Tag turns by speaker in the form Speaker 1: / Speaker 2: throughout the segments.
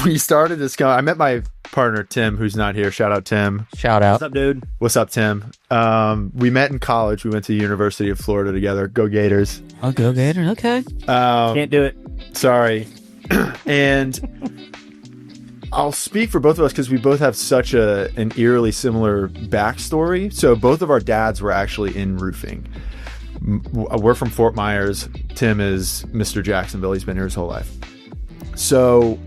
Speaker 1: we started this I met my partner Tim, who's not here. Shout out Tim.
Speaker 2: Shout out.
Speaker 3: What's up, dude?
Speaker 1: What's up, Tim? We met in college. We went to the University of Florida together. Go Gators.
Speaker 2: Oh, go Gators. Okay.
Speaker 3: Can't do it.
Speaker 1: Sorry. And I'll speak for both of us because we both have such an eerily similar backstory. So both of our dads were actually in roofing. We're from Fort Myers. Tim is Mr. Jacksonville. He's been here his whole life. So,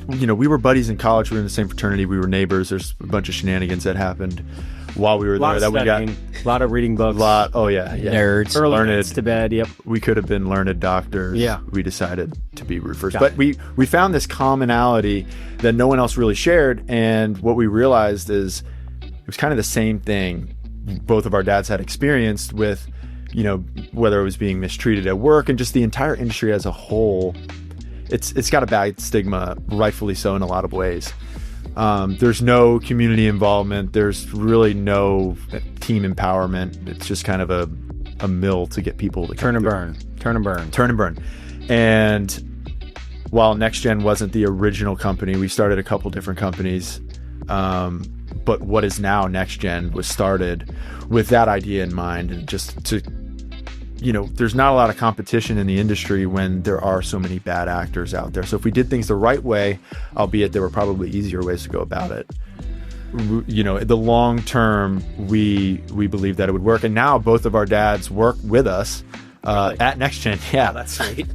Speaker 1: you know, we were buddies in college. We were in the same fraternity. We were neighbors. There's a bunch of shenanigans that happened while we were there. That we got
Speaker 3: a lot of reading books.
Speaker 1: Oh yeah.
Speaker 2: Nerds.
Speaker 3: Early
Speaker 1: learned
Speaker 3: nights to bed. Yep.
Speaker 1: We could have been learned doctors.
Speaker 3: Yeah.
Speaker 1: We decided to be roofers.
Speaker 3: Got
Speaker 1: But
Speaker 3: it.
Speaker 1: we found this commonality that no one else really shared. And what we realized is it was kind of the same thing both of our dads had experienced with, you know, whether it was being mistreated at work and just the entire industry as a whole. It's got a bad stigma, rightfully so, in a lot of ways. There's no community involvement. There's really no team empowerment. It's just kind of a mill to get people to
Speaker 3: Turn and
Speaker 1: come
Speaker 3: burn.
Speaker 1: Turn and burn. And while NexGEN wasn't the original company, we started a couple different companies. But what is now NexGEN was started with that idea in mind, and just to, you know, there's not a lot of competition in the industry when there are so many bad actors out there. So if we did things the right way, albeit there were probably easier ways to go about it, you know, the long term, we believe that it would work. And now both of our dads work with us at NexGEN. Yeah,
Speaker 3: Oh, that's sweet.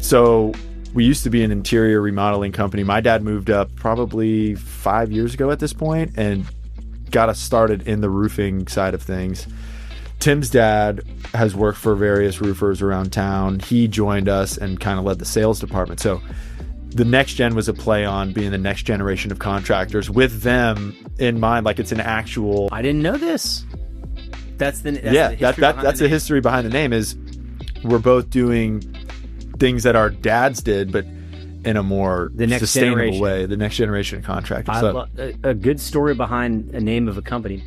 Speaker 1: So we used to be an interior remodeling company. My dad moved up probably 5 years ago at this point and got us started in the roofing side of things. Tim's dad has worked for various roofers around town. He joined us and kind of led the sales department. So the NexGEN was a play on being the next generation of contractors with them in mind. Like, it's an actual...
Speaker 3: I didn't know this. That's the
Speaker 1: the history behind the name. Is we're both doing things that our dads did, but in a more sustainable way. The next generation of contractors.
Speaker 3: A good story behind a name of a company.